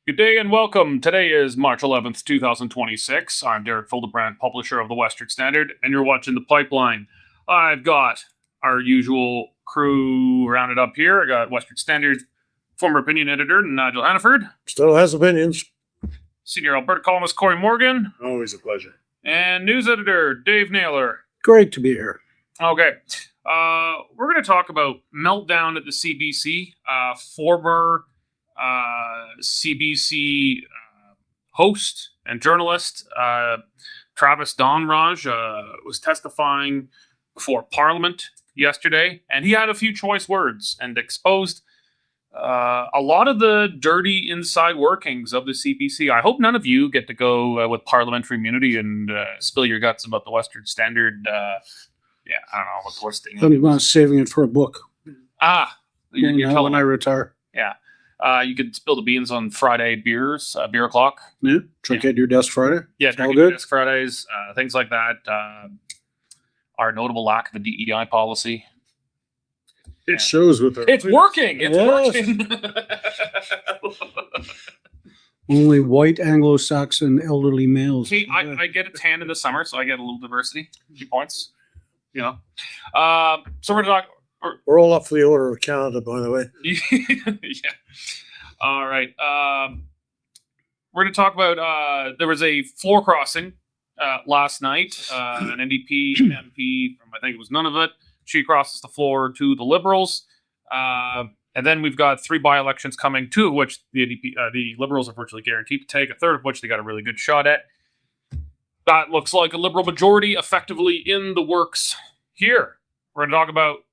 Good day and welcome. Today is March 11th, 2026. I'm Derek Fildebrandt, publisher of the Western Standard, and you're watching The Pipeline. I've got our usual crew rounded up here. I got Western Standard former opinion editor Nigel Hannaford. Still has opinions. Senior Alberta columnist Cory Morgan. Always a pleasure. And news editor Dave Naylor. Great to be here. Okay. We're going to talk about Meltdown at the CBC. Former CBC host and journalist Travis Dhanraj was testifying before Parliament yesterday, and he had a few choice words and exposed a lot of the dirty inside workings of the CBC. I hope none of you get to go with parliamentary immunity and spill your guts about the Western Standard. Yeah, I don't know what the worst thing is. I'm saving it for a book. You're telling when I retire. Yeah. You could spill the beans on Friday beers, beer o'clock. Yeah. Drink at your desk Friday. Yeah, All drink at good. your desk Fridays, things like that. Our notable lack of a DEI policy. It shows with her. It's working. It's Yes. working. Only white Anglo-Saxon elderly males. See, I get a tan in the summer, so I get a little diversity. A few points. You know. So we're talking. We're all up for the Order of Canada, by the way. Yeah. All right. We're going to talk about there was a floor crossing last night. An NDP MP from, I think it was Nunavut. She crosses the floor to the Liberals. And then we've got 3 by-elections coming, 2 of which the Liberals are virtually guaranteed to take, a third of which they got a really good shot at. That looks like a Liberal majority effectively in the works here. We're going to talk about,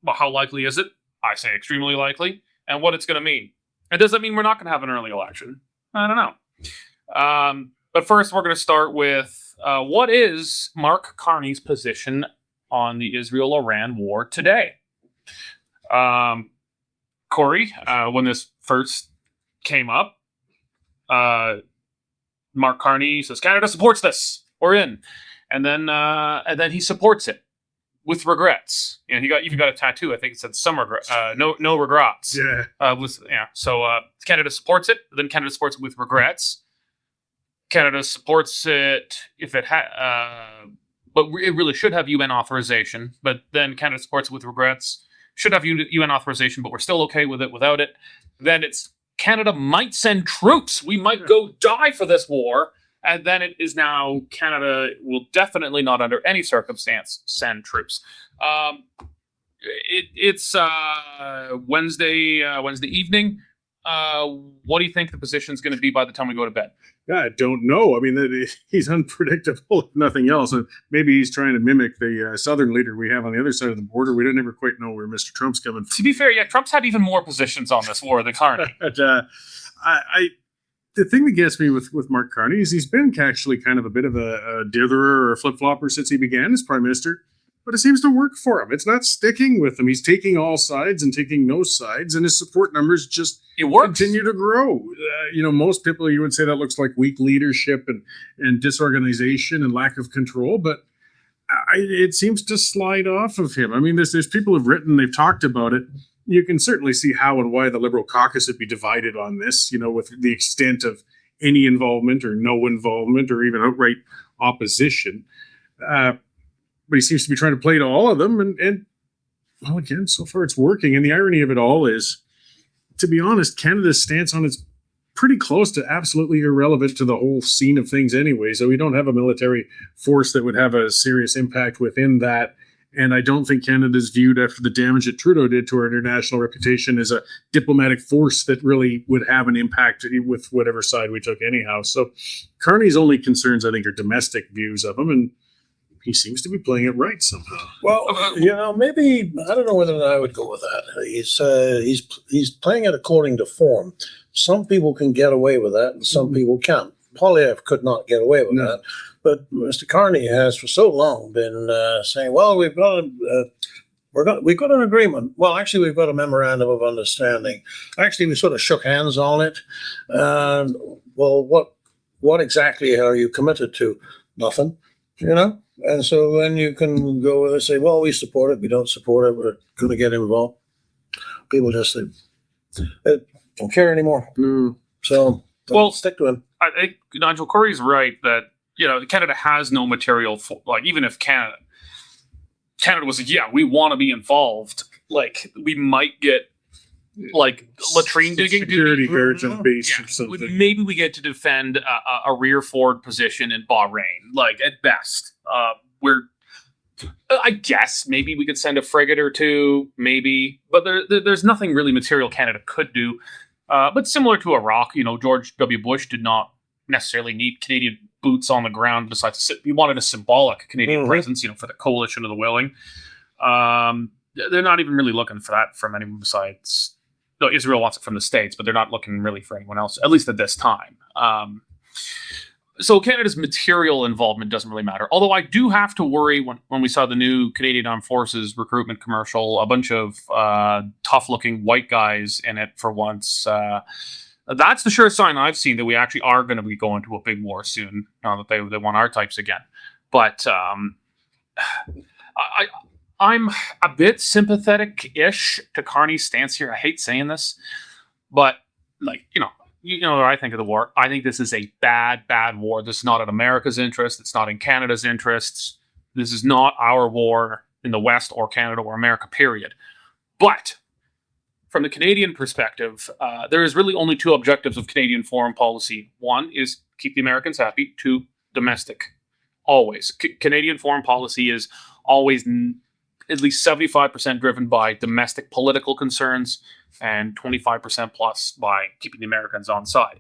well, how likely is it? I say extremely likely. And what it's going to mean. And does that mean we're not going to have an early election? I don't know. But first, we're going to start with what is Mark Carney's position on the Israel-Iran war today? Cory, when this first came up, Mark Carney says Canada supports this. We're in, and then he supports it with regrets. You know, you've got a tattoo. I think it said some regret, no regrets. Yeah. So Canada supports it. Then Canada supports it with regrets. Canada supports it if it but it really should have UN authorization. But then Canada supports it with regrets. Should have UN authorization, but we're still okay with it without it. Then it's Canada might send troops. We might go die for this war. And then it is now Canada will definitely not under any circumstance send troops. It's Wednesday evening. What do you think the position is going to be by the time we go to bed? Yeah, I don't know. I mean, he's unpredictable, if nothing else. And maybe he's trying to mimic the southern leader we have on the other side of the border. We don't never quite know where Mr. Trump's coming from. To be fair, yeah, Trump's had even more positions on this war than Carney. But the thing that gets me with Mark Carney is he's been actually kind of a bit of a ditherer or a flip-flopper since he began as prime minister. But it seems to work for him. It's not sticking with him. He's taking all sides and taking no sides, and his support numbers just continue to grow. Most people, you would say that looks like weak leadership and disorganization and lack of control, but it seems to slide off of him. I mean, there's people who've written, they've talked about it. You can certainly see how and why the Liberal caucus would be divided on this, with the extent of any involvement or no involvement or even outright opposition. But he seems to be trying to play to all of them. And well, again, so far it's working. And the irony of it all is, to be honest, Canada's stance on it's pretty close to absolutely irrelevant to the whole scene of things anyway. So we don't have a military force that would have a serious impact within that. And I don't think Canada's viewed after the damage that Trudeau did to our international reputation as a diplomatic force that really would have an impact with whatever side we took anyhow. So Carney's only concerns, I think, are domestic views of him. And he seems to be playing it right somehow. Well, maybe I don't know whether I would go with that. He's playing it according to form. Some people can get away with that, and some people can't. Polyev could not get away with that, but Mr. Carney has for so long been saying, "Well, we've got an agreement. Well, actually, we've got a memorandum of understanding. Actually, we sort of shook hands on it. Well, what exactly are you committed to? Nothing, And so then you can go and say, well, we support it, we don't support it, we're going to get involved. People just don't care anymore. Mm. So Well, stick to him. I think Nigel Cory's right that, Canada has no material for, like, even if Canada was like, yeah, we want to be involved, like, we might get like latrine digging security duty. guards on base Yeah, or something. maybe we get to defend a rear forward position in Bahrain, like at best. I guess maybe we could send a frigate or two, maybe, but there's nothing really material Canada could do. But similar to Iraq, George W. Bush did not necessarily need Canadian boots on the ground. Besides, he wanted a symbolic Canadian presence, for the coalition of the willing. They're not even really looking for that from anyone besides. No, Israel wants it from the States, but they're not looking really for anyone else, at least at this time. So Canada's material involvement doesn't really matter. Although I do have to worry when we saw the new Canadian Armed Forces recruitment commercial, a bunch of tough-looking white guys in it for once. That's the sure sign I've seen that we actually are going to be going to a big war soon, now that they want our types again. But I'm a bit sympathetic-ish to Carney's stance here. I hate saying this, but what I think of the war. I think this is a bad, bad war. This is not in America's interest. It's not in Canada's interests. This is not our war in the West or Canada or America, period. But from the Canadian perspective, there is really only two objectives of Canadian foreign policy. One is keep the Americans happy. Two, domestic. Always. Canadian foreign policy is always at least 75% driven by domestic political concerns and 25% plus by keeping the Americans on side.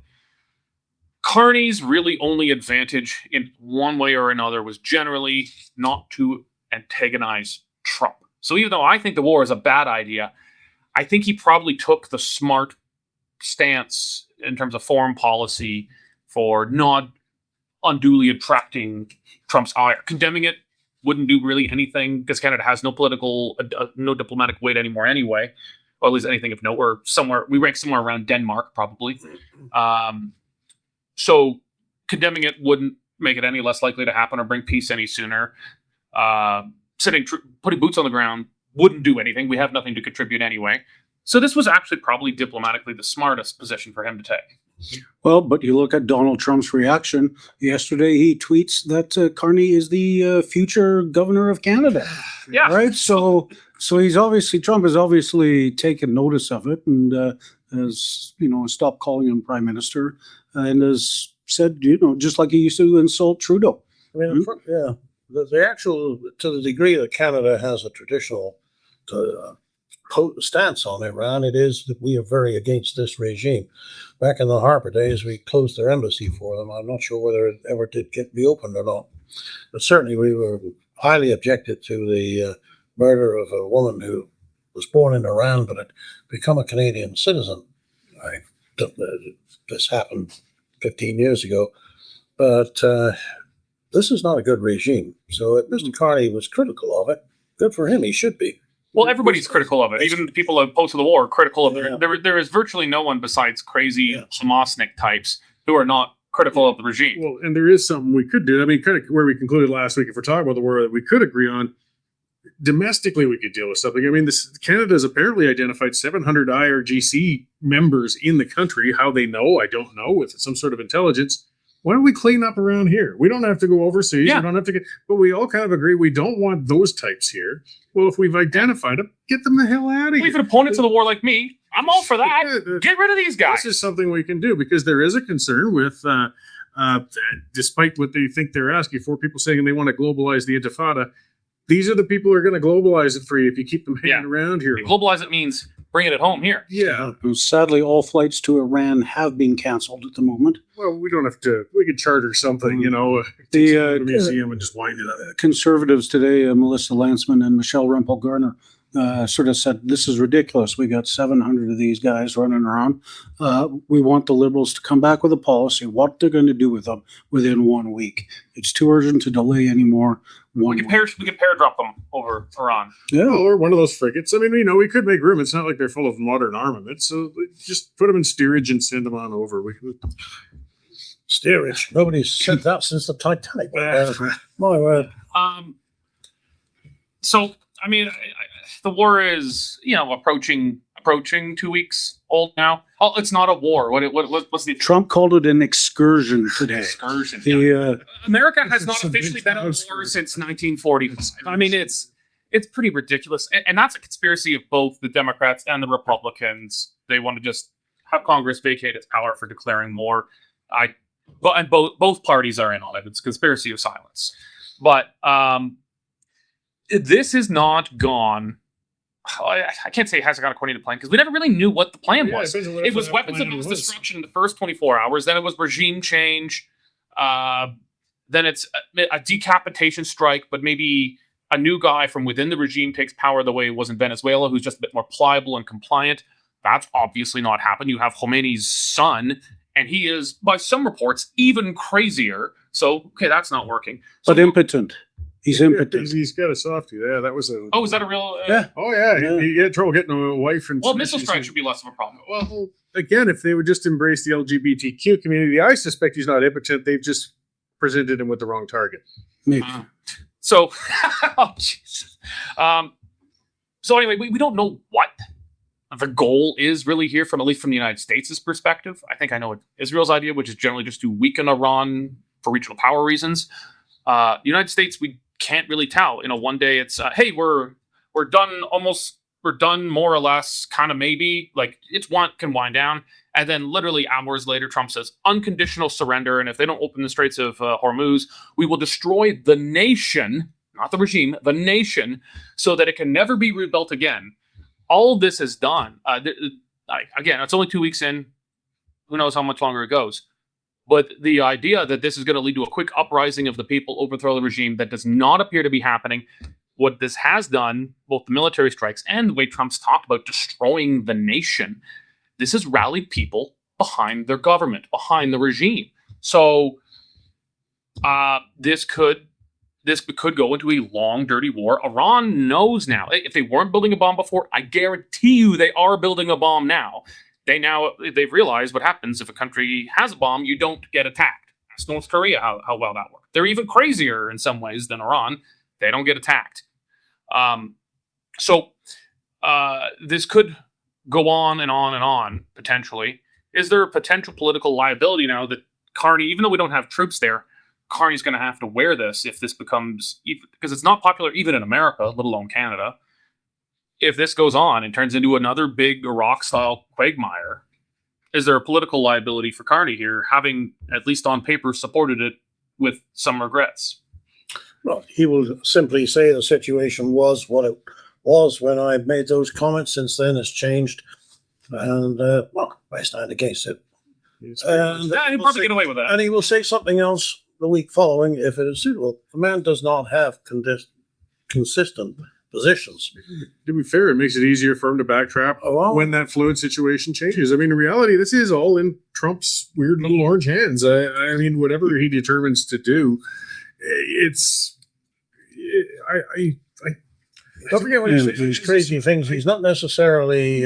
Carney's really only advantage in one way or another was generally not to antagonize Trump. So even though I think the war is a bad idea, I think he probably took the smart stance in terms of foreign policy for not unduly attracting Trump's ire. Condemning it wouldn't do really anything because Canada has no diplomatic weight anymore anyway. Or at least anything of note. We rank somewhere around Denmark, probably. So condemning it wouldn't make it any less likely to happen or bring peace any sooner. Putting boots on the ground wouldn't do anything. We have nothing to contribute anyway. So this was actually probably diplomatically the smartest position for him to take. Well, but you look at Donald Trump's reaction. Yesterday, he tweets that Carney is the future governor of Canada. Yeah. Right? So Trump has obviously taken notice of it and has, stopped calling him prime minister and has said, just like he used to insult Trudeau. I mean, the actual, to the degree that Canada has a traditional stance on Iran, it is that we are very against this regime. Back in the Harper days, we closed their embassy for them. I'm not sure whether it ever did get reopened or not. But certainly we were highly objected to the murder of a woman who was born in Iran but had become a Canadian citizen. This happened 15 years ago. But this is not a good regime. So if Mr. Carney was critical of it, good for him. He should be. Well, everybody's critical of it. Even the people opposed to the war are critical of it. There is virtually no one besides crazy Hamasnik types who are not critical of the regime. Well, and there is something we could do. I mean, kind of where we concluded last week, if we're talking about the war that we could agree on, domestically we could deal with something. I mean, Canada has apparently identified 700 IRGC members in the country. How they know, I don't know, with some sort of intelligence. Why don't we clean up around here? We don't have to go overseas. Yeah. We don't have to but we all kind of agree we don't want those types here. Well, if we've identified them, get them the hell out of here. Even opponents of the war like me, I'm all for that. Get rid of these guys. This is something we can do because there is a concern with, despite what they think they're asking for, people saying they want to globalize the Intifada. These are the people who are going to globalize it for you if you keep them hanging around here. Globalize it means bringing it home here. Yeah. Sadly, all flights to Iran have been canceled at the moment. Well, we don't have to. We could charter something, The museum and just wind it up. Conservatives today, Melissa Lantsman and Michelle Rempel-Garner, sort of said, this is ridiculous. We got 700 of these guys running around. We want the Liberals to come back with a policy, what they're going to do with them within 1 week. It's too urgent to delay anymore. We could pair drop them over Iran. Yeah. Or one of those frigates. I mean, we could make room. It's not like they're full of modern armament. So just put them in steerage and send them on over. Steerage. Nobody's said that since the Titanic. My word. So, I mean, the war is, approaching approaching 2 weeks old now. Oh, it's not a war. What's the Trump called it an excursion today. excursion? The, America has not It's a big officially been at war house. since 1945. I mean, it's pretty ridiculous, and that's a conspiracy of both the Democrats and the Republicans. They want to just have Congress vacate its power for declaring war. And both parties are in on it. It's a conspiracy of silence. But this has not gone. I can't say it hasn't gone according to plan because we never really knew what the plan was. It was weapons of mass destruction in the first 24 hours. Then it was regime change. Then it's a decapitation strike, but maybe a new guy from within the regime takes power the way it was in Venezuela, who's just a bit more pliable and compliant. That's obviously not happened. You have Khomeini's son, and he is, by some reports, even crazier. So, okay, that's not working. So, but impotent. He's impotent. He's got a softie. Yeah, that was a. oh, is that a real? Yeah. Oh yeah, Yeah. He had trouble getting a wife and. Well, missile strike should be less of a problem. Well, again, if they would just embrace the LGBTQ community, I suspect he's not impotent. They've just presented him with the wrong target. Maybe. So, oh, Jesus. So anyway, we don't know what the goal is really here, from at least from the United States' perspective. I think I know Israel's idea, which is generally just to weaken Iran for regional power reasons. The United States, we can't really tell. One day it's hey, we're done almost. We're done more or less, kind of maybe. Like can wind down, and then literally hours later, Trump says unconditional surrender, and if they don't open the Straits of Hormuz, we will destroy the nation, not the regime, the nation, so that it can never be rebuilt again. All of this is done. Again, it's only 2 weeks in. Who knows how much longer it goes? But the idea that this is going to lead to a quick uprising of the people, overthrow the regime, that does not appear to be happening. What this has done, both the military strikes and the way Trump's talked about destroying the nation, this has rallied people behind their government, behind the regime. So this could go into a long, dirty war. Iran knows now. If they weren't building a bomb before, I guarantee you they are building a bomb now. They've realized what happens if a country has a bomb, you don't get attacked. Ask North Korea how well that worked. They're even crazier in some ways than Iran. They don't get attacked. So this could go on and on and on, potentially. Is there a potential political liability now that Carney, even though we don't have troops there, Carney's going to have to wear this if this becomes, because it's not popular even in America, let alone Canada. If this goes on and turns into another big Iraq-style quagmire, is there a political liability for Carney here, having, at least on paper, supported it with some regrets? Well, he will simply say the situation was what it was when I made those comments. Since then, it's changed. And, I stand against it. And Yeah, he'll probably get away with that. And he will say something else the week following if it is suitable. The man does not have consistent positions. To be fair, it makes it easier for him to backtrap when that fluid situation changes. I mean, in reality, this is all in Trump's weird little orange hands. I mean, whatever he determines to do, Don't forget when he says these crazy things, he's not necessarily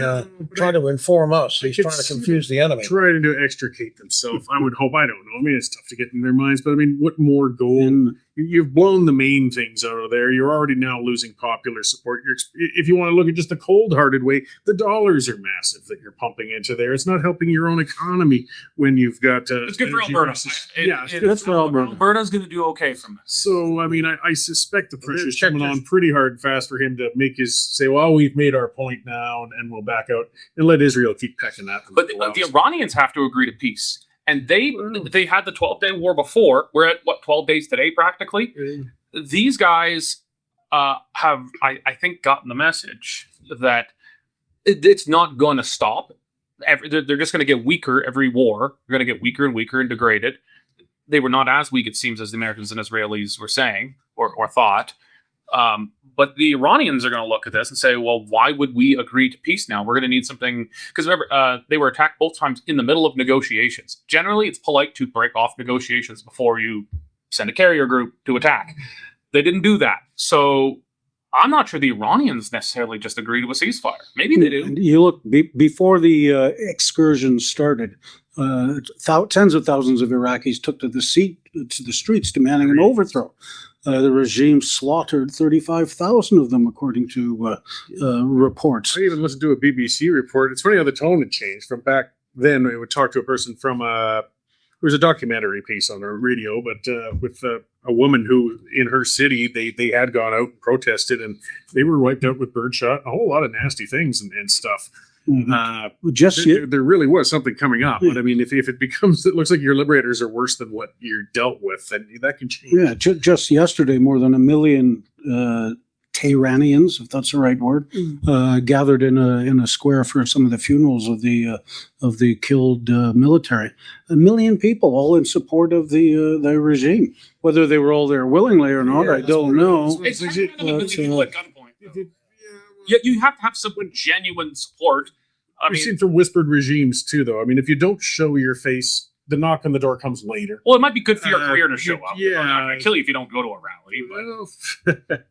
trying to inform us. He's trying to confuse the enemy. Trying to extricate themselves. I would hope. I don't know. I mean, it's tough to get in their minds, but I mean, what more gold? You've blown the main things out of there. You're already now losing popular support. If you want to look at just the cold-hearted way, the dollars are massive that you're pumping into there. It's not helping your own economy when you've got. It's good for Alberta. Yeah, Good for Alberta. Alberta's going to do okay from this. So, I mean, I suspect the pressure's coming on pretty hard and fast for him to make say, well, we've made our point now and we'll back out and let Israel keep pecking at them. But the Iranians have to agree to peace. And they had the 12-day war before. We're at, 12 days today, practically? These guys have, I think, gotten the message that it's not going to stop. They're just going to get weaker every war. They're going to get weaker and weaker and degraded. They were not as weak, it seems, as the Americans and Israelis were saying or thought. But the Iranians are going to look at this and say, well, why would we agree to peace now? We're going to need something. Because remember, they were attacked both times in the middle of negotiations. Generally, it's polite to break off negotiations before you send a carrier group to attack. They didn't do that. So I'm not sure the Iranians necessarily just agree to a ceasefire. Maybe they do. You look, before the excursion started, tens of thousands of Iraqis took to the streets demanding an overthrow. The regime slaughtered 35,000 of them, according to reports. I even listened to a BBC report. It's funny how the tone had changed from back then. We would talk to a person from there was a documentary piece on the radio, but with a woman who in her city, they had gone out and protested, and they were wiped out with birdshot, a whole lot of nasty things and stuff. There really was something coming up, but I mean, if it becomes, it looks like your liberators are worse than what you're dealt with, then that can change. Yeah, just yesterday, more than 1 million Tehranians, if that's the right word, gathered in a square for some of the funerals of the killed military. 1 million people, all in support of the regime. Whether they were all there willingly or not, I don't know. It's kind of illegal at gunpoint. You have to have some genuine support. We've seen from whispered regimes too, though. I mean, if you don't show your face, the knock on the door comes later. Well, it might be good for your career to show up. Yeah, I'm not going to kill you if you don't go to a rally. But.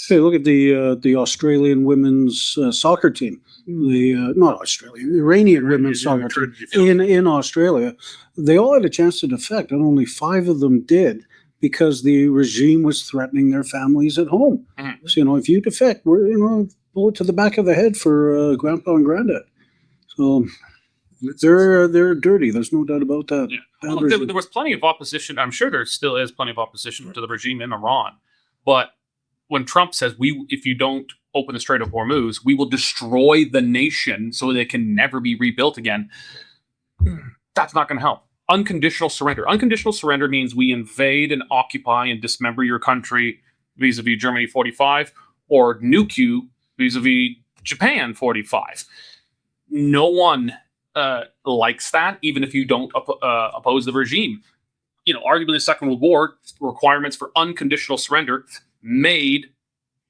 Hey, look at the Australian women's soccer team. Not Australian, Iranian women's soccer team in Australia. They all had a chance to defect, and only 5 of them did, because the regime was threatening their families at home. Mm-hmm. So, if you defect, we're, bullet to the back of the head for grandpa and granddad. So they're dirty. There's no doubt about that. Yeah. Well, there was plenty of opposition. I'm sure there still is plenty of opposition to the regime in Iran. But when Trump says, if you don't open the Strait of Hormuz, we will destroy the nation so they can never be rebuilt again, that's not going to help. Unconditional surrender. Unconditional surrender means we invade and occupy and dismember your country vis-a-vis Germany 45, or nuke you vis-a-vis Japan 45. No one likes that, even if you don't oppose the regime. Arguably the Second World War, requirements for unconditional surrender made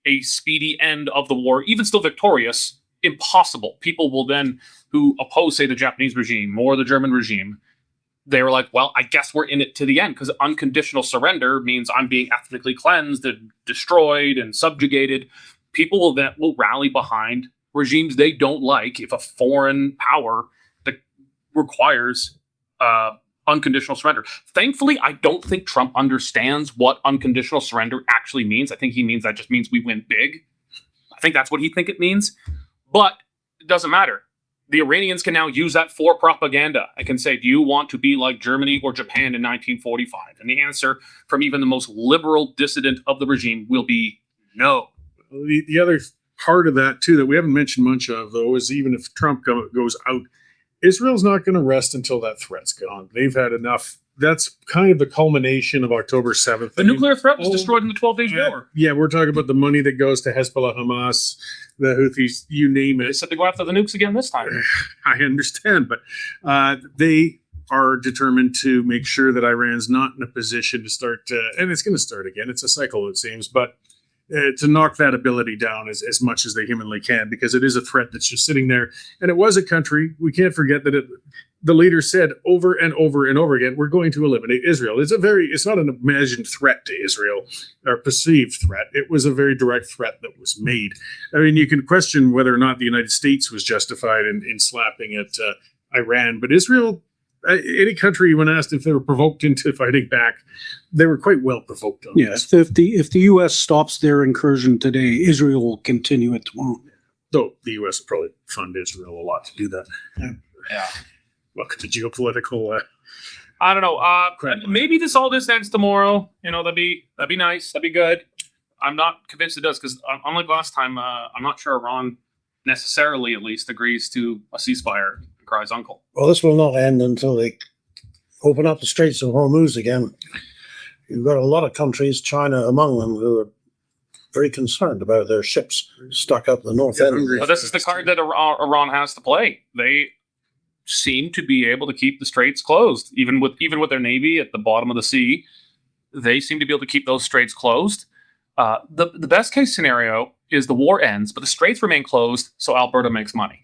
a speedy end of the war, even still victorious, impossible. People will then, who oppose, say, the Japanese regime or the German regime, they were like, well, I guess we're in it to the end, because unconditional surrender means I'm being ethnically cleansed and destroyed and subjugated. People will rally behind regimes they don't like if a foreign power that requires unconditional surrender. Thankfully, I don't think Trump understands what unconditional surrender actually means. I think he means that just means we win big. I think that's what he thinks it means. But it doesn't matter. The Iranians can now use that for propaganda. I can say, do you want to be like Germany or Japan in 1945? And the answer from even the most liberal dissident of the regime will be no. The other part of that, too, that we haven't mentioned much of, though, is even if Trump goes out, Israel's not going to rest until that threat's gone. They've had enough. That's kind of the culmination of October 7th. The nuclear threat was destroyed in the 12 Days War. Yeah, we're talking about the money that goes to Hezbollah, Hamas, the Houthis, you name it. They said to go after the nukes again this time. I understand, but they are determined to make sure that Iran's not in a position to start, and it's going to start again. It's a cycle, it seems, but to knock that ability down as much as they humanly can, because it is a threat that's just sitting there. And it was a country. We can't forget that the leader said over and over and over again, we're going to eliminate Israel. It's not an imagined threat to Israel or perceived threat. It was a very direct threat that was made. I mean, you can question whether or not the United States was justified in slapping at Iran, but Israel, any country, when asked if they were provoked into fighting back, they were quite well provoked on this. If the U.S. stops their incursion today, Israel will continue it tomorrow. Though the U.S. will probably fund Israel a lot to do that. Yeah. Look at the geopolitical. I don't know. Maybe this ends tomorrow. That'd be nice. That'd be good. I'm not convinced it does, because unlike last time, I'm not sure Iran necessarily, at least, agrees to a ceasefire. Cries uncle. Well, this will not end until they open up the Straits of Hormuz again. You've got a lot of countries, China among them, who are very concerned about their ships stuck up the north end. But this is the card that Iran has to play. They seem to be able to keep the straits closed, even with their navy at the bottom of the sea. They seem to be able to keep those straits closed. The best case scenario is the war ends, but the straits remain closed, so Alberta makes money.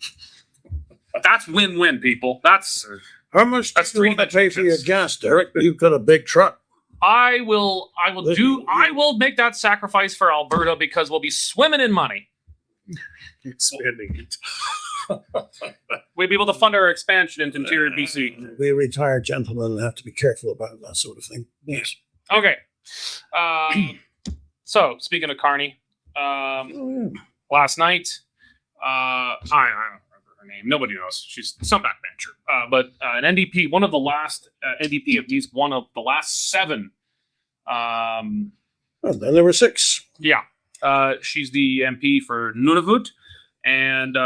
That's win-win, people. How much do you want to pay for your gas, Derek? You've got a big truck. I will make that sacrifice for Alberta, because we'll be swimming in money. Expanding it. We'll be able to fund our expansion into interior BC. We retired gentlemen have to be careful about that sort of thing. Yes. Okay. So speaking of Carney, last night, I don't remember her name. Nobody knows. She's some backbencher. But an NDP, one of the last NDP MPs, one of the last 7. And then there were 6. Yeah. She's the MP for Nunavut. And,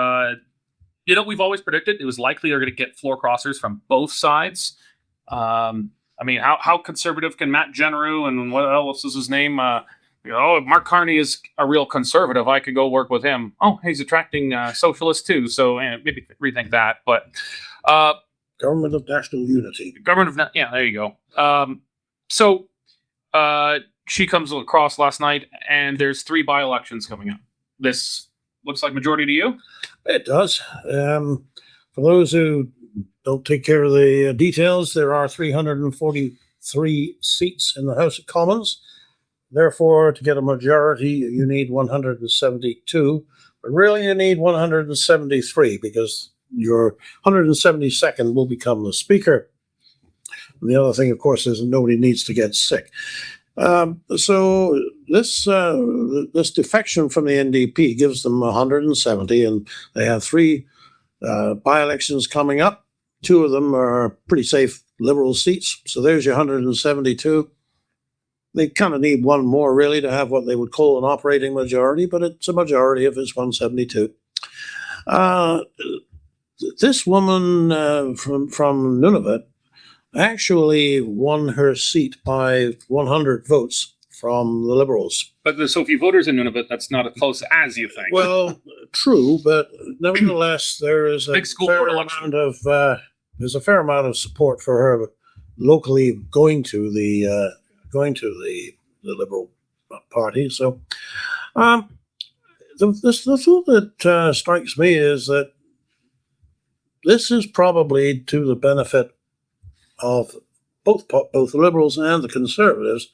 we've always predicted it was likely they're going to get floor crossers from both sides. I mean, how conservative can Matt Genereux and what else is his name? Mark Carney is a real conservative. I could go work with him. Oh, he's attracting socialists too. So maybe rethink that. But Government of National Unity. There you go. So she comes across last night, and there's 3 by-elections coming up. This looks like majority to you? It does. For those who don't take care of the details, there are 343 seats in the House of Commons. Therefore, to get a majority, you need 172. But really, you need 173 because your 172nd will become the Speaker. And the other thing, of course, is nobody needs to get sick. So this defection from the NDP gives them 170, and they have 3 by-elections coming up. 2 of them are pretty safe Liberal seats. So there's your 172. They kind of need 1 more, really, to have what they would call an operating majority, but it's a majority if it's 172. This woman from Nunavut actually won her seat by 100 votes from the Liberals. But there's so few voters in Nunavut, that's not as close as you think. Well, true, but nevertheless, there is a Big school board election. There's a fair amount of support for her locally going to the Liberal Party. So, the thought that strikes me is that this is probably to the benefit of both the Liberals and the Conservatives.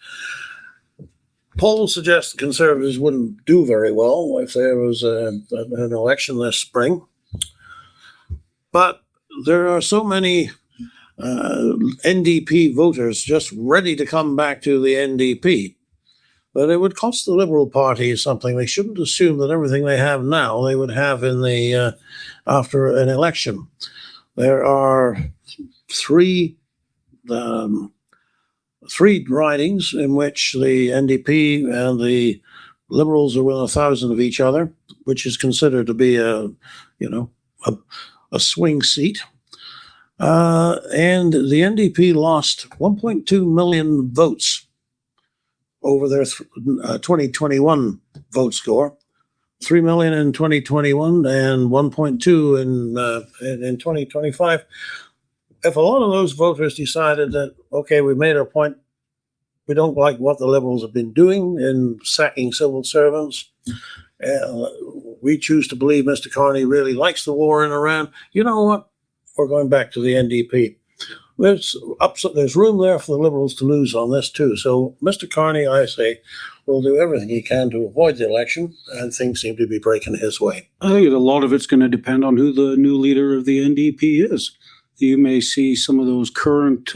Polls suggest the Conservatives wouldn't do very well if there was an election this spring. But there are so many NDP voters just ready to come back to the NDP that it would cost the Liberal Party something. They shouldn't assume that everything they have now they would have in the after an election. There are 3 ridings in which the NDP and the Liberals are within 1,000 of each other, which is considered to be a swing seat. And the NDP lost 1.2 million votes over their 2021 vote score. 3 million in 2021 and 1.2 in 2025. If a lot of those voters decided that, okay, we made our point, we don't like what the Liberals have been doing in sacking civil servants, we choose to believe Mr. Carney really likes the war in Iran, you know what? We're going back to the NDP. There's room there for the Liberals to lose on this too. So Mr. Carney, I say, will do everything he can to avoid the election, and things seem to be breaking his way. I think a lot of it's going to depend on who the new leader of the NDP is. You may see some of those current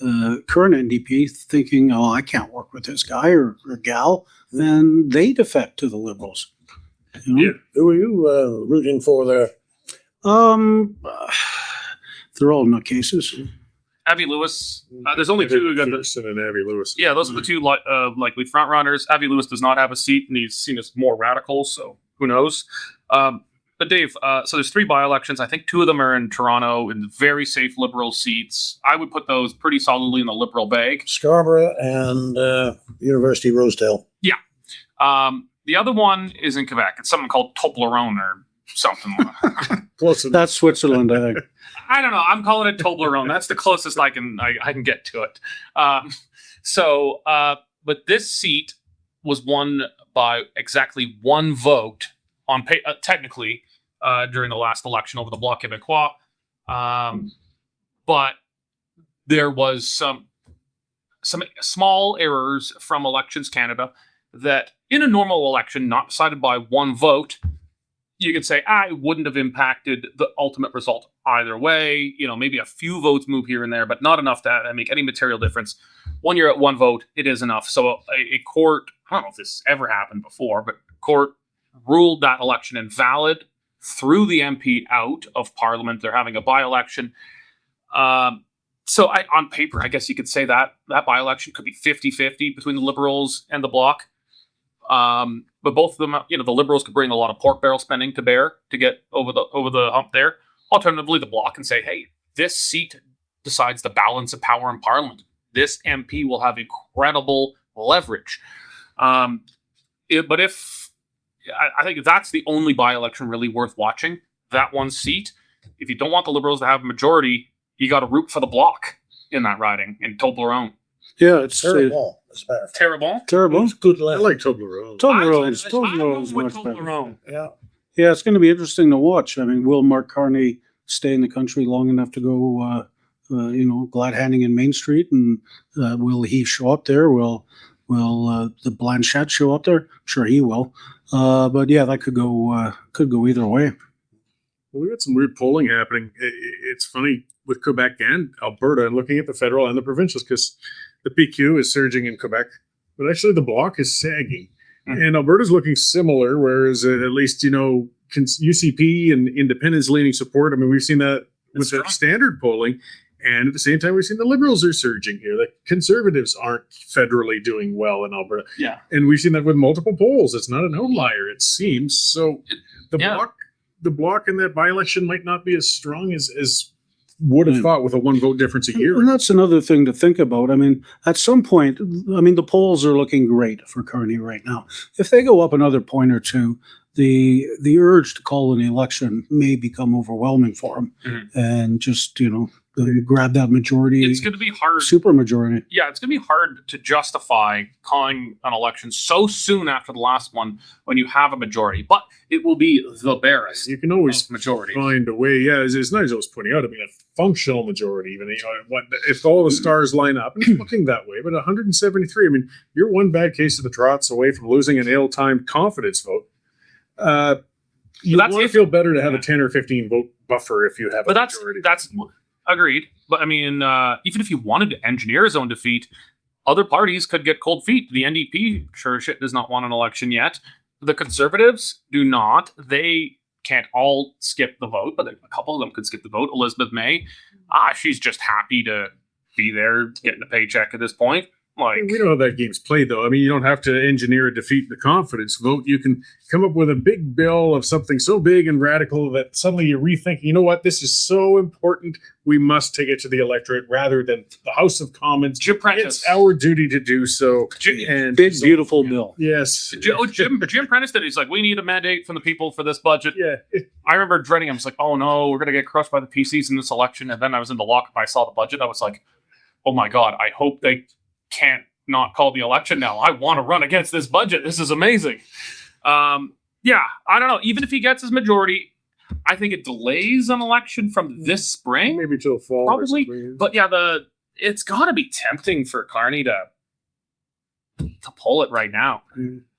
NDP thinking, "Oh, I can't work with this guy or gal," and they defect to the Liberals. You know? Yeah. Who are you rooting for there? They're all nutcases. Abby Lewis. There's only 2 who got Thurston and Abby Lewis. Yeah, those are the 2 likely front runners. Abby Lewis does not have a seat, and he's seen as more radical, so who knows? But Dave, so there's 3 by-elections. I think 2 of them are in Toronto in very safe Liberal seats. I would put those pretty solidly in the Liberal bag. Scarborough and University of Rosedale. Yeah. The other one is in Quebec. It's something called Toblerone or something. Close enough. That's Switzerland, I think. I don't know. I'm calling it Toblerone. That's the closest I can get to it. But this seat was won by exactly 1 vote on technically during the last election over the Bloc Québécois. But there was some small errors from Elections Canada that in a normal election, not decided by 1 vote, you could say, it wouldn't have impacted the ultimate result either way. You know, maybe a few votes move here and there, but not enough to make any material difference. When you're at one vote, it is enough. So a court, I don't know if this ever happened before, but court ruled that election invalid, threw the MP out of Parliament. They're having a by-election. So on paper, I guess you could say that by-election could be 50-50 between the Liberals and the Bloc. But both of them, you know, the Liberals could bring a lot of pork barrel spending to bear to get over the hump there. Alternatively, the Bloc can say, hey, this seat decides the balance of power in Parliament. This MP will have incredible leverage. But I think that's the only by-election really worth watching, that one seat. If you don't want the Liberals to have a majority, you got to root for the Bloc in that riding in Toblerone. Yeah, it's Terrible. As a matter of fact. Terrible. terrible. It's good I land. like Toblerone. Toblerone's much better. Toblerone. Yeah. Yeah, it's going to be interesting to watch. I mean, will Mark Carney stay in the country long enough to go, glad handing in Main Street, and will he show up there? Will the Blanchette show up there? Sure, he will. But yeah, that could go either way. Well, we got some weird polling happening. It's funny with Quebec and Alberta, and looking at the federal and the provincials, because the PQ is surging in Quebec, but actually the Bloc is sagging. And Alberta's looking similar, whereas at least, UCP and independents leaning support. I mean, we've seen that with the standard polling. And at the same time, we've seen the Liberals are surging here. The Conservatives aren't federally doing well in Alberta. Yeah. And we've seen that with multiple polls. It's not an outlier, it seems. So the Bloc in that by-election might not be as strong as would have thought with a one vote difference a year. And that's another thing to think about. I mean, at some point, the polls are looking great for Carney right now. If they go up another point or two, the urge to call an election may become overwhelming for him, and just grab that majority. It's going to be hard. Super majority. Yeah, it's going to be hard to justify calling an election so soon after the last one when you have a majority, but it will be the barest. You can always majority. find a way. Yeah, as Nigel was pointing out, I mean, a functional majority, even if all the stars line up, and it's looking that way, but 173, I mean, you're one bad case of the Trots away from losing an ill-timed confidence vote. You want to feel better to have a 10 or 15 vote buffer if you have a majority. That's agreed. But I mean, even if you wanted to engineer his own defeat, other parties could get cold feet. The NDP sure shit does not want an election yet. The Conservatives do not. They can't all skip the vote, but a couple of them could skip the vote. Elizabeth May, she's just happy to be there getting a paycheck at this point. We know how that game's played, though. I mean, you don't have to engineer a defeat in the confidence vote. You can come up with a big bill of something so big and radical that suddenly you rethink, you know what, this is so important, we must take it to the electorate rather than the House of Commons. Jim Prentice. It's our duty to do so. Beautiful bill. Yes. Jim Prentice did. He's like, we need a mandate from the people for this budget. Yeah. I remember dreading him. I was like, oh no, we're going to get crushed by the PCs in this election. And then I was in the lockup. I saw the budget. I was like, oh my God, I hope they can't not call the election now. I want to run against this budget. This is amazing. I don't know. Even if he gets his majority, I think it delays an election from this spring. Maybe till fall. Probably. But yeah, it's got to be tempting for Carney to pull it right now.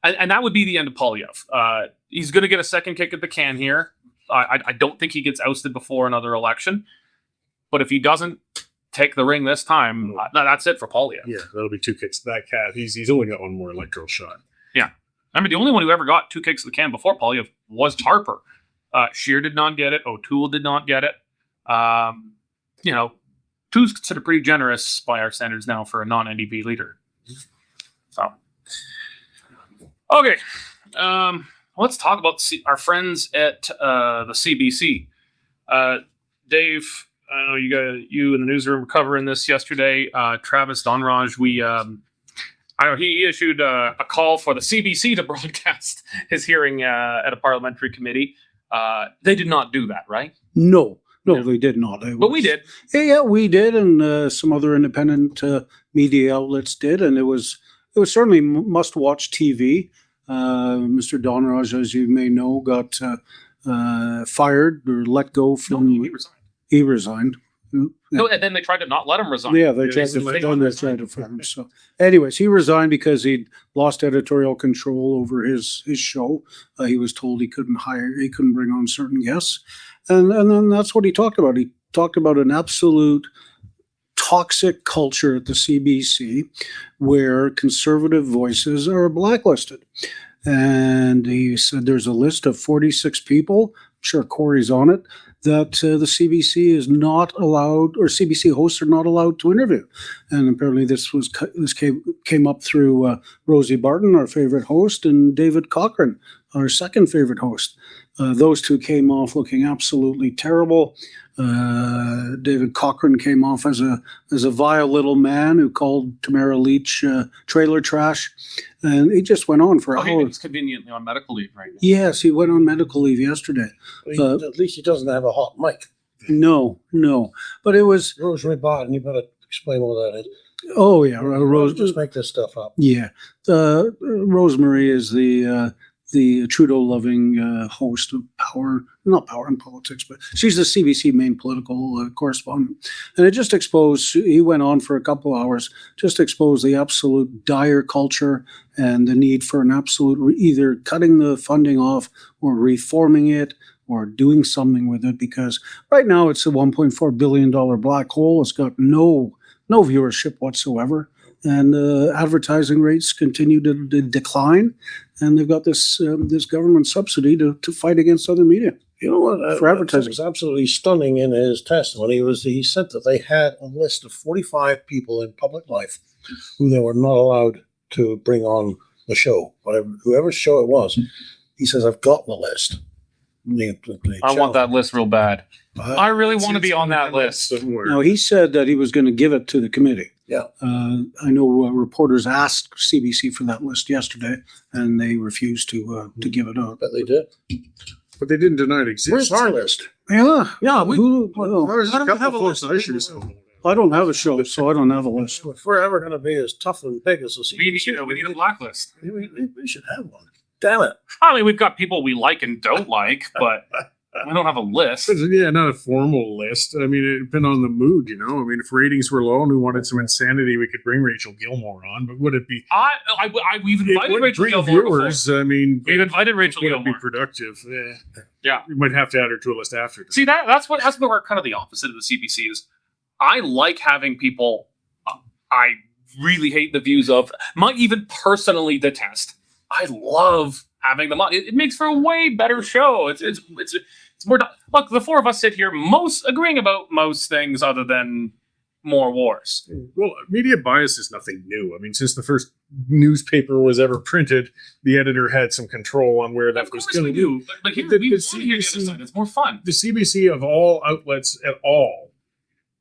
And that would be the end of Poilievre. He's going to get a second kick at the can here. I don't think he gets ousted before another election. But if he doesn't take the ring this time, that's it for Poilievre. Yeah, that'll be two kicks to that cat. He's only got one more electoral shot. Yeah. I mean, the only one who ever got two kicks to the can before Poilievre was Harper. Scheer did not get it. O'Toole did not get it. Two's considered pretty generous by our standards now for a non-NDP leader. So, okay. Let's talk about our friends at the CBC. Dave, I know you in the newsroom were covering this yesterday. Travis Dhanraj, he issued a call for the CBC to broadcast his hearing at a parliamentary committee. They did not do that, right? No, they did not. But we did. Yeah, we did, and some other independent media outlets did, and it was certainly must-watch TV. Mr. Dhanraj, as you may know, got fired or let go from. He resigned. He resigned. No, and then they tried to not let him resign. Yeah, they Yeah, tried they to said, done that tried to fire him. So, anyways, he resigned because he'd lost editorial control over his show. He was told he couldn't bring on certain guests, and then that's what he talked about. He talked about an absolute toxic culture at the CBC where conservative voices are blacklisted. And he said there's a list of 46 people, I'm sure Cory's on it, that the CBC is not allowed, or CBC hosts are not allowed to interview. And apparently this came up through Rosie Barton, our favorite host, and David Cochran, our second favorite host. Those two came off looking absolutely terrible. David Cochran came off as a vile little man who called Tamara Leach trailer trash, and he just went on for hours. He's conveniently on medical leave right now. Yes, he went on medical leave yesterday. At least he doesn't have a hot mic. No, but it was. Rosemary Barton, you better explain what that is. Oh yeah, Rose, just make this stuff up. Yeah, Rosemary is the Trudeau-loving host of not Power in Politics, but she's the CBC main political correspondent. And it just exposed, he went on for a couple hours, just exposed the absolute dire culture and the need for an absolute, either cutting the funding off or reforming it or doing something with it, because right now it's a $1.4 billion black hole. It's got no viewership whatsoever. And advertising rates continue to decline, and they've got this government subsidy to fight against other media. You know what? For advertising. It was absolutely stunning in his testimony. He said that they had a list of 45 people in public life who they were not allowed to bring on the show. Whoever show it was, he says, I've got the list. I want that list real bad. I really want to be on that list. somewhere. Now, he said that he was going to give it to the committee. Yeah. I know reporters asked CBC for that list yesterday, and they refused to give it up. But they did. But they didn't deny it exists. Where's our list? Yeah. There's I don't a couple have a of list. issues. I don't have a show, so I don't have a list. If we're ever going to be as tough and big as the We CBC, need a blacklist. we should have one. Damn it. I mean, we've got people we like and don't like, but we don't have a list. Yeah, not a formal list. I mean, it depends on the mood, you know. I mean, if ratings were low and we wanted some insanity, we could bring Rachel Gilmore on. But would it be? We've It invited would Rachel bring Gilmore viewers. I mean, We've invited Rachel would it be Gilmore. productive? Yeah. We might have to add her to a list after. See, that's where kind of the opposite of the CBC is. I like having people I really hate the views of, might even personally detest. I love having them on. It makes for a way better show. It's more. Look, the four of us sit here agreeing about most things other than more wars. Well, media bias is nothing new. I mean, since the first newspaper was ever printed, the editor had some control on where that Of was course going we to do, but here The we want to hear the CBC other side. It's more fun. The CBC of all outlets at all,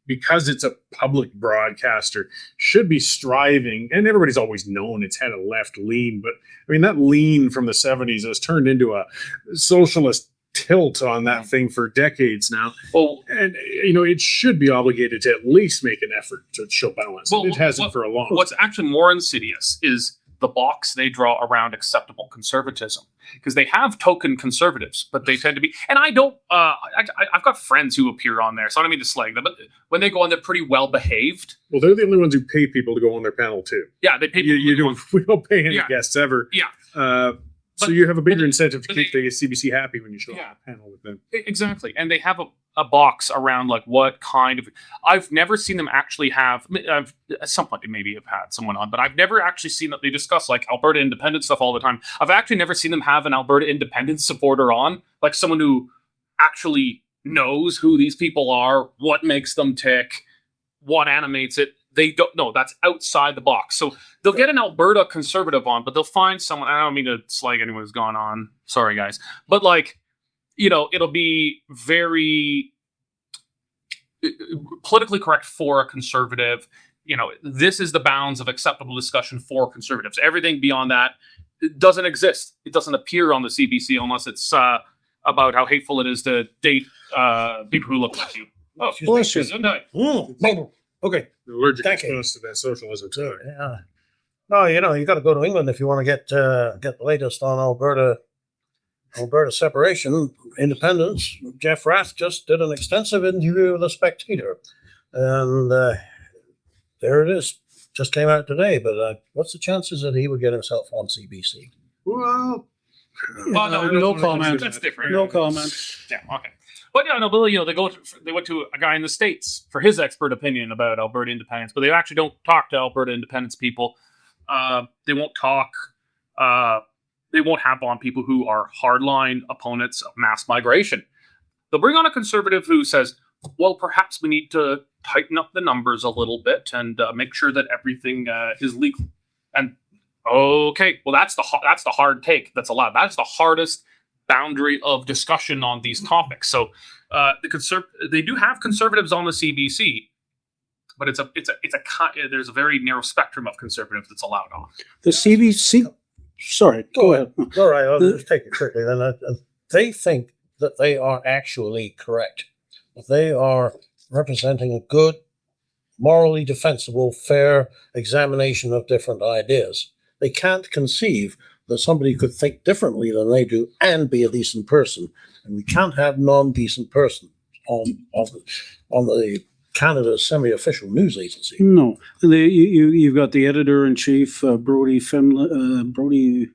because it's a public broadcaster, should be striving, and everybody's always known it's had a left lean, but I mean, that lean from the 70s has turned into a socialist tilt on that thing for decades now. Well, And, you know, it should be obligated to at least make an effort to show balance. Well, It hasn't for a long time. what's actually more insidious is the box they draw around acceptable conservatism, because they have token conservatives, but they tend to be, and I don't, I've got friends who appear on there, so I don't mean to slag them, but when they go on, they're pretty well behaved. Well, they're the only ones who pay people to go on their panel too. Yeah, they pay. You don't, we don't pay any Yeah. guests ever. Yeah. So But- you have a bigger but- incentive to but keep the CBC happy when you show up Yeah. on a panel with them. Exactly, and they have a box around like what kind of. I've never seen them actually have. At some point, they maybe have had someone on, but I've never actually seen that they discuss like Alberta independence stuff all the time. I've actually never seen them have an Alberta independence supporter on, like someone who actually knows who these people are, what makes them tick, what animates it. They don't know. That's outside the box. So they'll get an Alberta conservative on, but they'll find someone. I don't mean to slag anyone who's gone on. Sorry, guys. But like, you know, it'll be very politically correct for a conservative. You know, this is the bounds of acceptable discussion for conservatives. Everything beyond that doesn't exist. It doesn't appear on the CBC unless it's about how hateful it is to date people who look like you. Oh, Bless you. Okay. They're allergic Thank you. response to that socialism too. Yeah. No, you know, you got to go to England if you want to get the latest on Alberta separation, independence. Jeff Rath just did an extensive interview with The Spectator. And there it is. Just came out today, but what's the chances that he would get himself on CBC? Well, Well, no comment. That's different. No comment. Yeah, okay. But yeah, no, Bill, they went to a guy in the States for his expert opinion about Alberta independence, but they actually don't talk to Alberta independence people. They won't talk. They won't have on people who are hardline opponents of mass migration. They'll bring on a conservative who says, well, perhaps we need to tighten up the numbers a little bit and make sure that everything is legal. And okay, well, that's the hard take that's allowed. That's the hardest boundary of discussion on these topics. So they do have conservatives on the CBC, but there's a very narrow spectrum of conservatives that's allowed on. The CBC. Sorry, go ahead. All right, I'll just take it quickly. Then they think that they are actually correct. They are representing a good, morally defensible, fair examination of different ideas. They can't conceive that somebody could think differently than they do and be a decent person. And we can't have non-decent person on the Canada's semi-official news agency. No, you've got the editor-in-chief, Brody Fenlon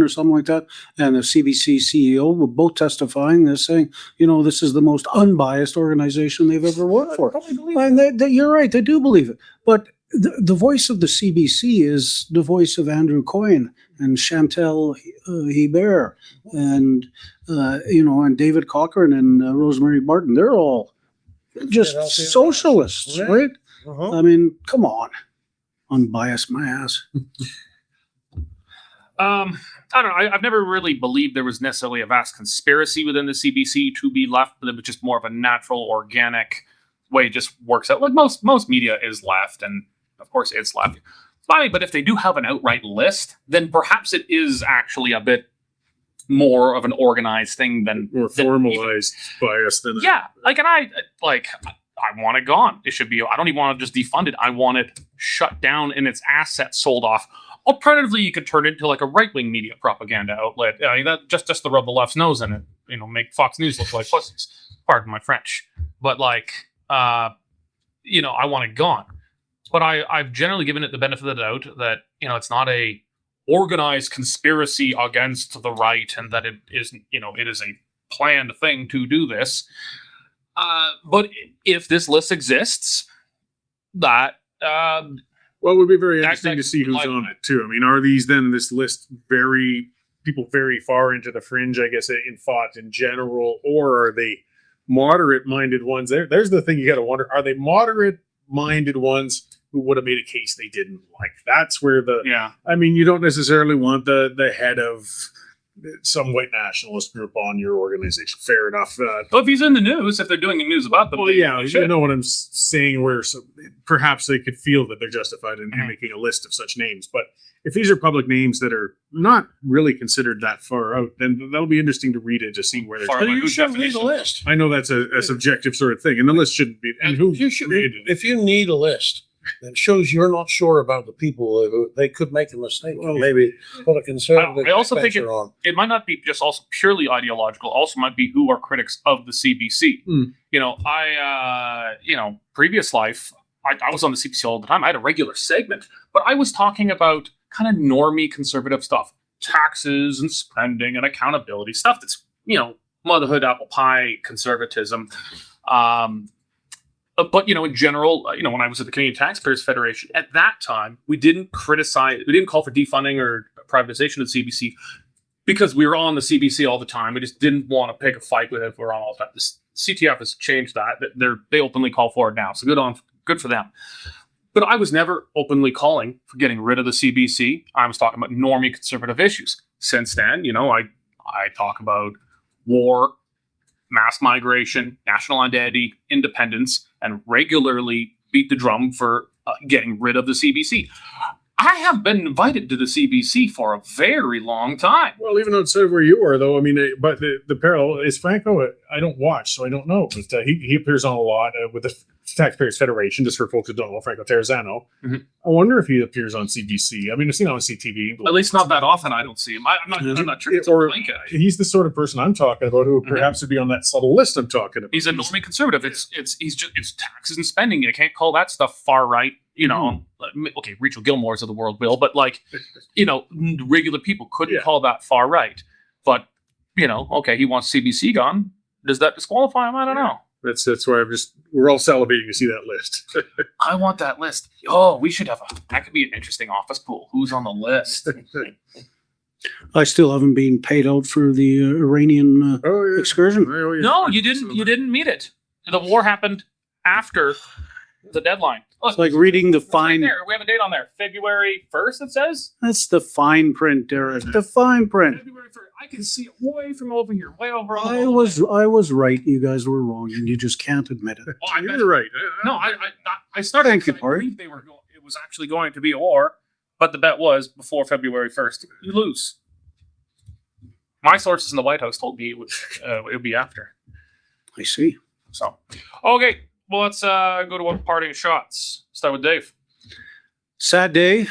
or something like that, and the CBC CEO were both testifying. They're saying, this is the most unbiased organization they've ever worked for. And you're right, they do believe it. But the voice of the CBC is the voice of Andrew Coyne and Chantal Hebert and and David Cochrane and Rosemary Barton. They're all just socialists, right? Uh-huh. I mean, come on, unbiased my ass. I don't know. I've never really believed there was necessarily a vast conspiracy within the CBC to be left, but it was just more of a natural, organic way it just works out. Like most media is left, and of course it's left. Fine, but if they do have an outright list, then perhaps it is actually a bit more of an organized thing than more formalized bias than yeah. I want it gone. It should be. I don't even want to just defund it. I want it shut down and its assets sold off. Alternatively, you could turn it into like a right-wing media propaganda outlet. That just to rub the left's nose in it. Make Fox News look like pussies. Pardon my French. But I want it gone. But I've generally given it the benefit of the doubt that it's not a organized conspiracy against the right, and that it is a planned thing to do this. But if this list exists, that. Well, it would be very interesting to see who's on it too. I mean, are these then this list people very far into the fringe, I guess, in thought in general, or are they moderate-minded ones? There's the thing you got to wonder: are they moderate-minded ones who would have made a case they didn't like? That's where I mean, you don't necessarily want the head of some white nationalist group on your organization. Fair enough. Well, if he's in the news, if they're doing the news about them, well, yeah, you know what I'm saying. Where perhaps they could feel that they're justified in making a list of such names. But if these are public names that are not really considered that far out, then that'll be interesting to read it to see where they're. You shouldn't need a list. I know that's a subjective sort of thing, and the list shouldn't be. And who created it? If you need a list, it shows you're not sure about the people. They could make a mistake. Well, maybe put a conservative. I also think on. It might not be just also purely ideological. Also, might be who are critics of the CBC. Previous life, I was on the CBC all the time. I had a regular segment, but I was talking about kind of normie conservative stuff, taxes and spending and accountability stuff. That's motherhood, apple pie conservatism. But in general, when I was at the Canadian Taxpayers Federation, at that time, we didn't call for defunding or privatization of the CBC because we were on the CBC all the time. We just didn't want to pick a fight with it if we were on all the time. The CTF has changed that. They openly call for it now, so good for them. But I was never openly calling for getting rid of the CBC. I was talking about normie conservative issues. Since then, I talk about war, mass migration, national identity, independence, and regularly beat the drum for getting rid of the CBC. I have been invited to the CBC for a very long time. Well, even outside of where you are, though, I mean, the parallel is Franco. I don't watch, so I don't know. But he appears on a lot with the Taxpayers Federation, just for folks who don't know, Franco Terrazzano. Mhm. I wonder if he appears on CBC. I mean, I've seen him on CTV. At least not that often. I don't see him. I'm not sure. It's Or- a blanket. He's the sort of person I'm talking about who perhaps would be on that subtle list I'm talking about. He's a normie conservative. It's taxes and spending. You can't call that stuff far right. You know, okay, Rachel Gilmore's of the world will, but like, you know, regular people couldn't call that far right. But you know, okay, he wants CBC gone. Does that disqualify him? I don't know. That's why we're all salivating to see that list. I want that list. Oh, we should have that could be an interesting office pool. Who's on the list? I still haven't been paid out for the Iranian excursion. Oh, yeah. No, you didn't. You didn't meet it. The war happened after the deadline. It's like reading the It's right fine. there. We have a date on there. February 1st, it says. That's the fine print, Derek. The fine print. February 1st. I can see it way from over here, way over on the I was right. You guys were wrong, and you just can't admit it. Oh, I bet- You're right. No, I started. Thank you, I Cory. believed it was actually going to be a war, but the bet was before February 1st. You lose. My sources in the White House told me it would be after. I see. So, okay. Well, let's go to one parting shots. Start with Dave. Sad day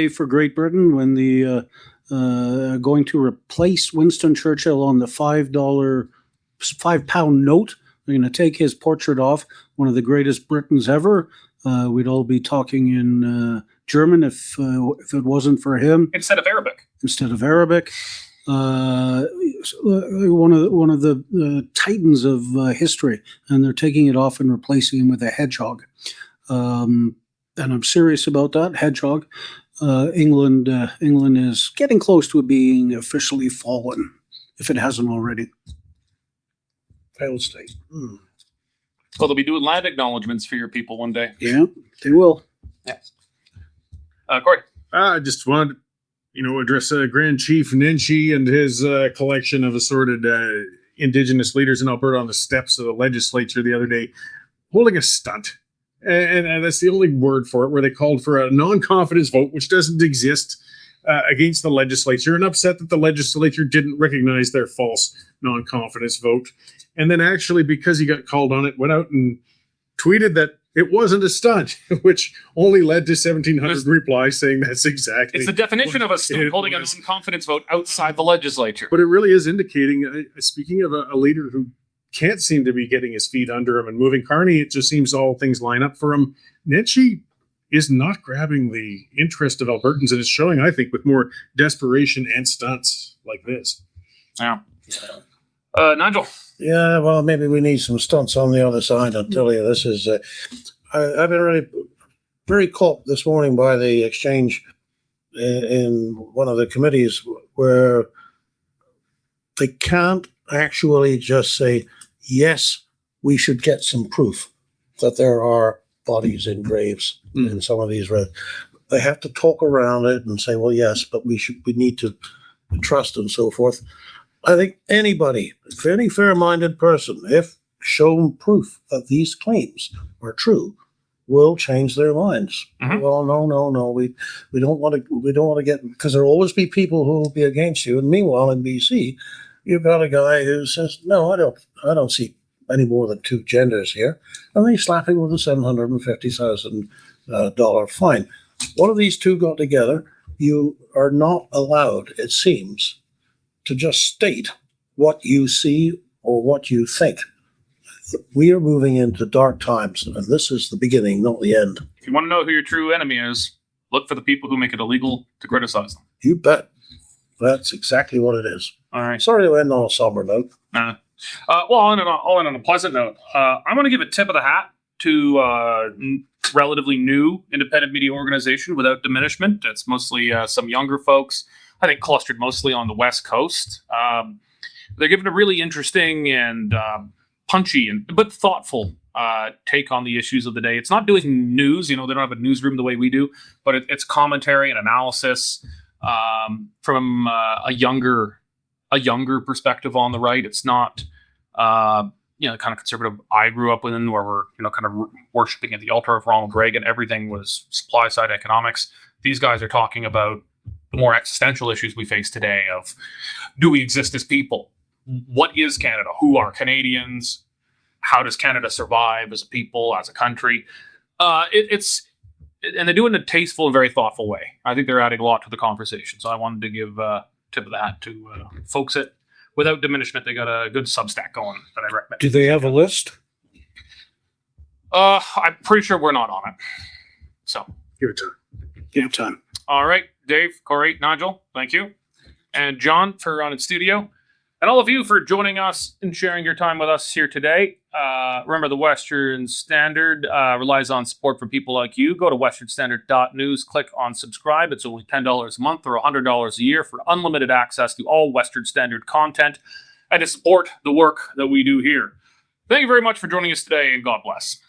for Great Britain when the going to replace Winston Churchill on the £5 note. They're going to take his portrait off. One of the greatest Britons ever. We'd all be talking in German if it wasn't for him Instead of Arabic. instead of Arabic. One of the titans of history, and they're taking it off and replacing him with a hedgehog. And I'm serious about that hedgehog. England is getting close to being officially fallen, if it hasn't already. Failed state. Well, they'll be doing land acknowledgements for your people one day. Yeah, they will. Cory. I just wanted to, address Grand Chief Nenshi and his collection of assorted Indigenous leaders in Alberta on the steps of the legislature the other day, holding a stunt. And that's the only word for it, where they called for a non-confidence vote, which doesn't exist, against the legislature, and upset that the legislature didn't recognize their false non-confidence vote. And then actually, because he got called on it, went out and tweeted that it wasn't a stunt, which only led to 1,700 replies saying that's exactly. It's the definition of a stunt, holding a non-confidence vote outside the legislature. But it really is indicating, speaking of a leader who can't seem to be getting his feet under him and moving, Carney, it just seems all things line up for him. Nenshi is not grabbing the interest of Albertans, and it's showing, I think, with more desperation and stunts like this. Yeah. Nigel. Yeah, well, maybe we need some stunts on the other side. I'll tell you, this is. I've been really very caught this morning by the exchange in one of the committees where they can't actually just say, yes, we should get some proof that there are bodies in graves in some of these red. They have to talk around it and say, well, yes, but we need to trust and so forth. I think anybody, any fair-minded person, if shown proof that these claims are true, will change their minds. Mhm. Well, no, we don't want to get, because there'll always be people who will be against you. And meanwhile, in BC, you've got a guy who says, no, I don't see any more than two genders here, and they slap him with a $750,000 fine. One of these two got together. You are not allowed, it seems, to just state what you see or what you think. We are moving into dark times, and this is the beginning, not the end. If you want to know who your true enemy is, look for the people who make it illegal to criticize them. You bet. That's exactly what it is. All right. Sorry to end on a somber note. Well, I'll end on a pleasant note. I'm going to give a tip of the hat to relatively new independent media organization Without Diminishment. It's mostly some younger folks, I think clustered mostly on the West Coast. They're giving a really interesting and punchy but thoughtful take on the issues of the day. It's not doing news, they don't have a newsroom the way we do, but it's commentary and analysis from a younger perspective on the right. It's not the kind of conservative I grew up in, where we're kind of worshiping at the altar of Ronald Reagan. Everything was supply side economics. These guys are talking about the more existential issues we face today of, do we exist as people? What is Canada? Who are Canadians? how does Canada survive as a people, as a country. And they do it in a tasteful and very thoughtful way. I think they're adding a lot to the conversation. So I wanted to give tip of the hat to folks at, without diminishment, they got a good Substack going that I recommend. Do they have a list? I'm pretty sure we're not on it. So Give it time. Give it time. all right, Dave, Cory, Nigel, thank you. And John for running studio. And all of you for joining us and sharing your time with us here today. Remember, the Western Standard relies on support from people like you. Go to westernstandard.news, click on subscribe. It's only $10 a month or $100 a year for unlimited access to all Western Standard content and to support the work that we do here. Thank you very much for joining us today, and God bless.